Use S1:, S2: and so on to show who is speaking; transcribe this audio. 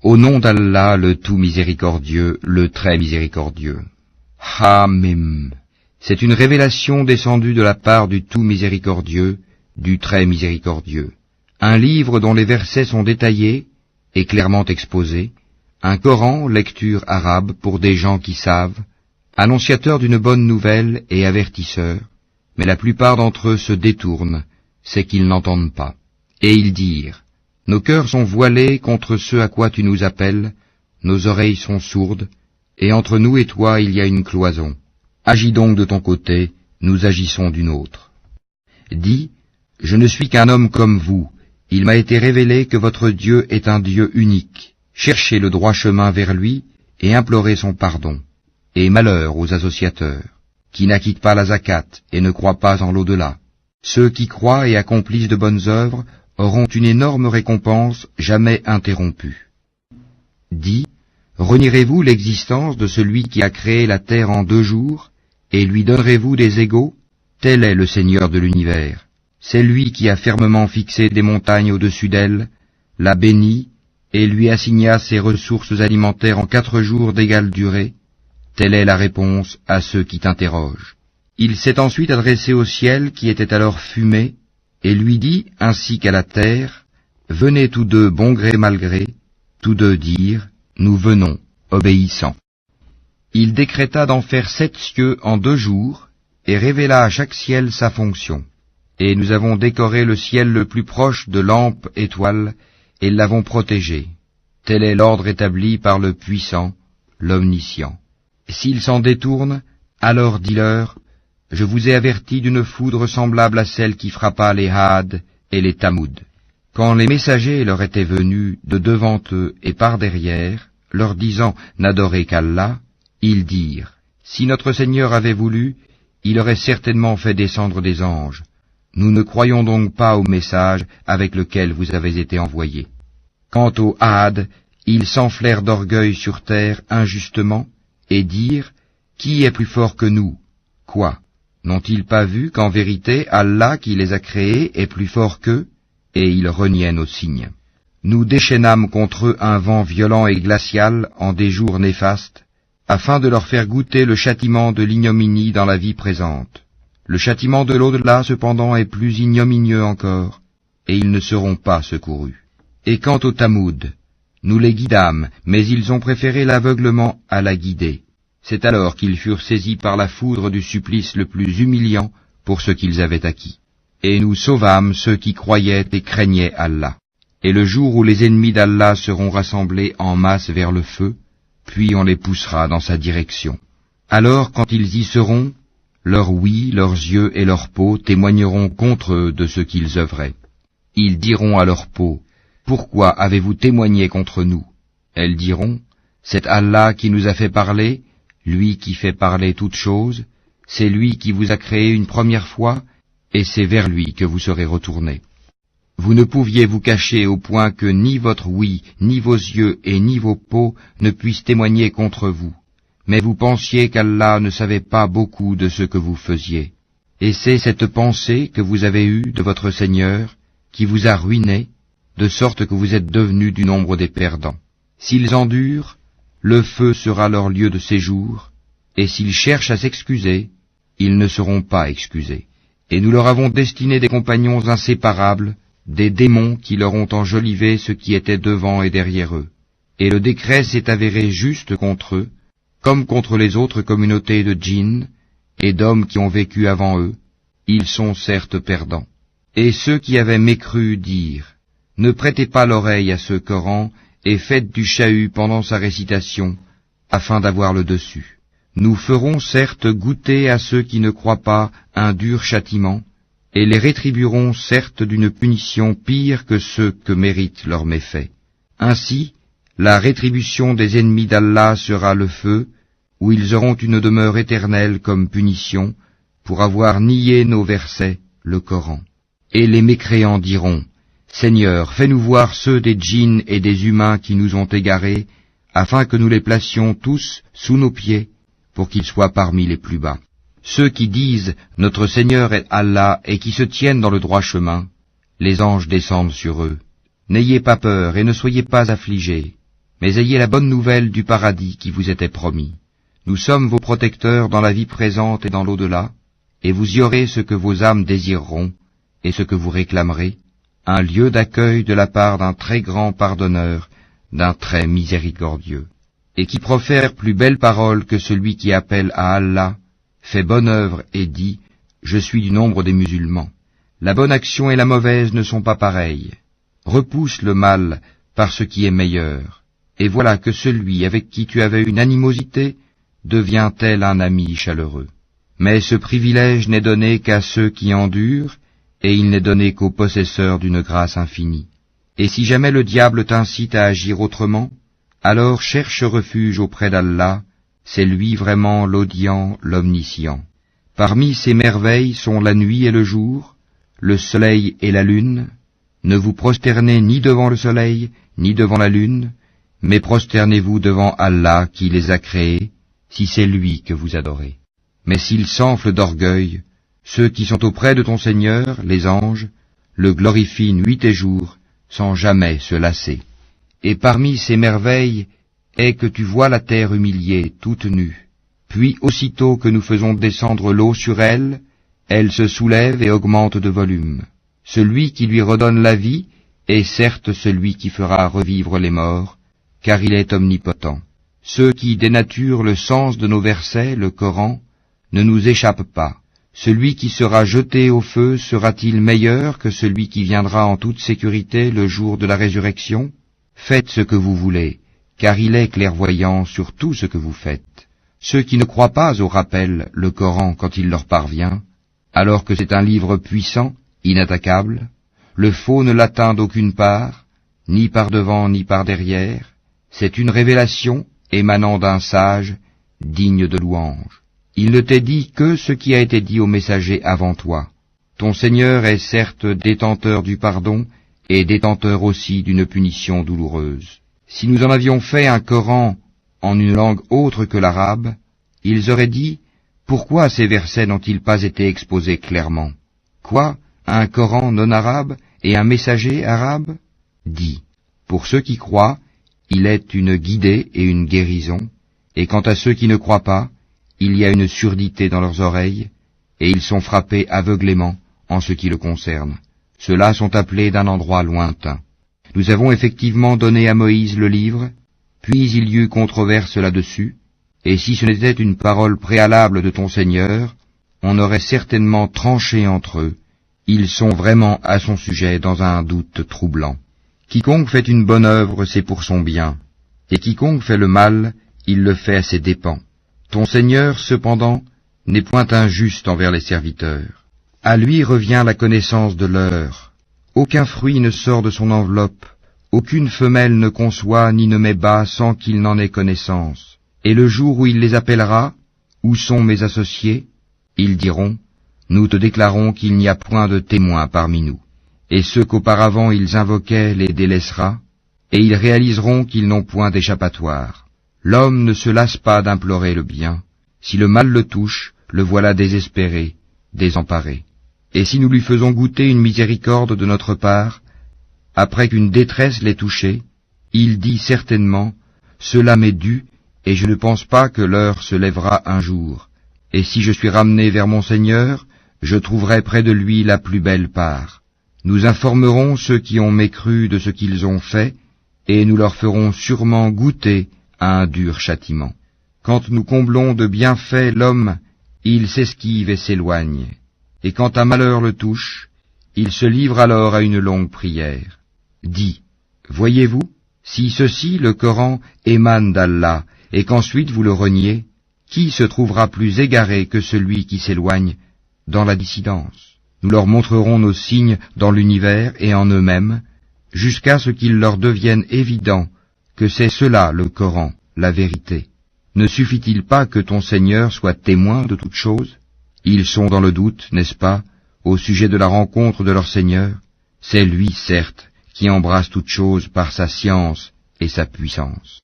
S1: Au nom d'Allah, le tout miséricordieux, le très miséricordieux. Hamim. C'est une révélation descendue de la part du tout miséricordieux, du très miséricordieux. Un livre dont les versets sont détaillés et clairement exposés, un Coran, lecture arabe pour des gens qui savent, annonciateur d'une bonne nouvelle et avertisseur, mais la plupart d'entre eux se détournent, c'est qu'ils n'entendent pas. Et ils dirent, nos cœurs sont voilés contre ce à quoi tu nous appelles, nos oreilles sont sourdes, et entre nous et toi il y a une cloison. Agis donc de ton côté, nous agissons d'une autre. Dis, je ne suis qu'un homme comme vous, il m'a été révélé que votre Dieu est un Dieu unique. Cherchez le droit chemin vers lui et implorez son pardon. Et malheur aux associateurs, qui n'acquittent pas la zakat et ne croient pas en l'au-delà. Ceux qui croient et accomplissent de bonnes œuvres auront une énorme récompense jamais interrompue. Dis, renierez-vous l'existence de celui qui a créé la terre en 2 jours, et lui donnerez-vous des égaux? Tel est le Seigneur de l'univers. C'est lui qui a fermement fixé des montagnes au-dessus d'elle, l'a bénie, et lui assigna ses ressources alimentaires en 4 jours d'égale durée. Telle est la réponse à ceux qui t'interrogent. Il s'est ensuite adressé au ciel qui était alors fumé, et lui dit, ainsi qu'à la terre, venez tous deux bon gré mal gré, tous deux dirent, nous venons, obéissants. Il décréta d'en faire 7 cieux en 2 jours, et révéla à chaque ciel sa fonction. Et nous avons décoré le ciel le plus proche de lampes étoiles, et l'avons protégé. Tel est l'ordre établi par le puissant, l'omniscient. S'ils s'en détournent, alors dis-leur, je vous ai averti d'une foudre semblable à celle qui frappa les Had et les Tamoud. Quand les messagers leur étaient venus de devant eux et par derrière, leur disant n'adorez qu'Allah, ils dirent, si notre Seigneur avait voulu, il aurait certainement fait descendre des anges. Nous ne croyons donc pas au message avec lequel vous avez été envoyés. Quant aux Had, ils s'enflèrent d'orgueil sur terre injustement, et dirent, qui est plus fort que nous? Quoi? N'ont-ils pas vu qu'en vérité Allah qui les a créés est plus fort qu'eux? Et ils reniaient nos signes. Nous déchaînâmes contre eux un vent violent et glacial en des jours néfastes, afin de leur faire goûter le châtiment de l'ignominie dans la vie présente. Le châtiment de l'au-delà, cependant, est plus ignominieux encore, et ils ne seront pas secourus. Et quant aux Tamoud, nous les guidâmes, mais ils ont préféré l'aveuglement à la guider. C'est alors qu'ils furent saisis par la foudre du supplice le plus humiliant pour ce qu'ils avaient acquis. Et nous sauvâmes ceux qui croyaient et craignaient Allah. Et le jour où les ennemis d'Allah seront rassemblés en masse vers le feu, puis on les poussera dans sa direction. Alors, quand ils y seront, leur ouïe, leurs yeux et leur peau témoigneront contre eux de ce qu'ils œuvraient. Ils diront à leur peau, pourquoi avez-vous témoigné contre nous? Elles diront, c'est Allah qui nous a fait parler, lui qui fait parler toutes choses, c'est lui qui vous a créé une première fois, et c'est vers lui que vous serez retournés. Vous ne pouviez vous cacher au point que ni votre ouïe, ni vos yeux et ni vos peaux ne puissent témoigner contre vous. Mais vous pensiez qu'Allah ne savait pas beaucoup de ce que vous faisiez. Et c'est cette pensée que vous avez eue de votre Seigneur qui vous a ruiné, de sorte que vous êtes devenus du nombre des perdants. S'ils endurent, le feu sera leur lieu de séjour, et s'ils cherchent à s'excuser, ils ne seront pas excusés. Et nous leur avons destiné des compagnons inséparables, des démons qui leur ont enjolivé ce qui était devant et derrière eux. Et le décret s'est avéré juste contre eux, comme contre les autres communautés de djinns et d'hommes qui ont vécu avant eux, ils sont certes perdants. Et ceux qui avaient mécru dirent, ne prêtez pas l'oreille à ce Coran et faites du chahut pendant sa récitation, afin d'avoir le dessus. Nous ferons certes goûter à ceux qui ne croient pas un dur châtiment, et les rétribuerons certes d'une punition pire que ceux que méritent leurs méfaits. Ainsi, la rétribution des ennemis d'Allah sera le feu, où ils auront une demeure éternelle comme punition, pour avoir nié nos versets, le Coran. Et les mécréants diront, Seigneur, fais-nous voir ceux des djinns et des humains qui nous ont égarés, afin que nous les placions tous sous nos pieds, pour qu'ils soient parmi les plus bas. Ceux qui disent « Notre Seigneur est Allah » et qui se tiennent dans le droit chemin, les anges descendent sur eux. N'ayez pas peur et ne soyez pas affligés. mais ayez la bonne nouvelle du paradis qui vous était promis. Nous sommes vos protecteurs dans la vie présente et dans l'au-delà, et vous y aurez ce que vos âmes désireront, et ce que vous réclamerez, un lieu d'accueil de la part d'un très grand pardonneur, d'un très miséricordieux, et qui profère plus belle parole que celui qui appelle à Allah, fait bonne œuvre et dit « Je suis du nombre des musulmans ». La bonne action et la mauvaise ne sont pas pareilles. Repousse le mal par ce qui est meilleur, et voilà que celui avec qui tu avais une animosité devient tel un ami chaleureux. Mais ce privilège n'est donné qu'à ceux qui endurent, et il n'est donné qu'aux possesseurs d'une grâce infinie. Et si jamais le diable t'incite à agir autrement, alors cherche refuge auprès d'Allah, c'est lui vraiment l'audient, l'omniscient. Parmi ces merveilles sont la nuit et le jour, le soleil et la lune. Ne vous prosternez ni devant le soleil, ni devant la lune, mais prosternez-vous devant Allah qui les a créés, si c'est lui que vous adorez. Mais s'ils s'enflent d'orgueil, ceux qui sont auprès de ton Seigneur, les anges, le glorifient nuit et jour, sans jamais se lasser. Et parmi ces merveilles est que tu vois la terre humiliée, toute nue. Puis aussitôt que nous faisons descendre l'eau sur elle, elle se soulève et augmente de volume. Celui qui lui redonne la vie est certes celui qui fera revivre les morts, car il est omnipotent. Ceux qui dénaturent le sens de nos versets, le Coran, ne nous échappent pas. Celui qui sera jeté au feu sera-t-il meilleur que celui qui viendra en toute sécurité le jour de la résurrection? Faites ce que vous voulez, car il est clairvoyant sur tout ce que vous faites. Ceux qui ne croient pas au rappel, le Coran, quand il leur parvient, alors que c'est un livre puissant, inattaquable, le faux ne l'atteint d'aucune part, ni par devant ni par derrière, c'est une révélation émanant d'un sage, digne de louange. Il ne t'est dit que ce qui a été dit aux messagers avant toi. Ton Seigneur est certes détenteur du pardon et détenteur aussi d'une punition douloureuse. Si nous en avions fait un Coran en une langue autre que l'arabe, ils auraient dit « Pourquoi ces versets n'ont-ils pas été exposés clairement? Quoi? Un Coran non arabe et un messager arabe ?» Dis, pour ceux qui croient, il est une guidée et une guérison, et quant à ceux qui ne croient pas, il y a une surdité dans leurs oreilles, et ils sont frappés aveuglément en ce qui le concerne. Ceux-là sont appelés d'un endroit lointain. Nous avons effectivement donné à Moïse le livre, puis il y eut controverse là-dessus, et si ce n'était une parole préalable de ton Seigneur, on aurait certainement tranché entre eux. Ils sont vraiment à son sujet dans un doute troublant. Quiconque fait une bonne œuvre, c'est pour son bien, et quiconque fait le mal, il le fait à ses dépens. Ton Seigneur, cependant, n'est point injuste envers les serviteurs. À lui revient la connaissance de l'heure. Aucun fruit ne sort de son enveloppe, aucune femelle ne conçoit ni ne met bas sans qu'il n'en ait connaissance. Et le jour où il les appellera, où sont mes associés? Ils diront, nous te déclarons qu'il n'y a point de témoins parmi nous. Et ceux qu'auparavant ils invoquaient les délaissera, et ils réaliseront qu'ils n'ont point d'échappatoire. L'homme ne se lasse pas d'implorer le bien. Si le mal le touche, le voilà désespéré, désemparé. Et si nous lui faisons goûter une miséricorde de notre part, après qu'une détresse l'ait touché, il dit certainement, cela m'est dû, et je ne pense pas que l'heure se lèvera un jour. Et si je suis ramené vers mon Seigneur, je trouverai près de lui la plus belle part. Nous informerons ceux qui ont mécru de ce qu'ils ont fait, et nous leur ferons sûrement goûter à un dur châtiment. Quand nous comblons de bienfaits l'homme, il s'esquive et s'éloigne, et quand un malheur le touche, il se livre alors à une longue prière. Dis, voyez-vous, si ceci, le Coran, émane d'Allah, et qu'ensuite vous le reniez, qui se trouvera plus égaré que celui qui s'éloigne dans la dissidence? Nous leur montrerons nos signes dans l'univers et en eux-mêmes, jusqu'à ce qu'il leur devienne évident que c'est cela le Coran, la vérité. Ne suffit-il pas que ton Seigneur soit témoin de toutes choses? Ils sont dans le doute, n'est-ce pas, au sujet de la rencontre de leur Seigneur? C'est lui, certes, qui embrasse toutes choses par sa science et sa puissance.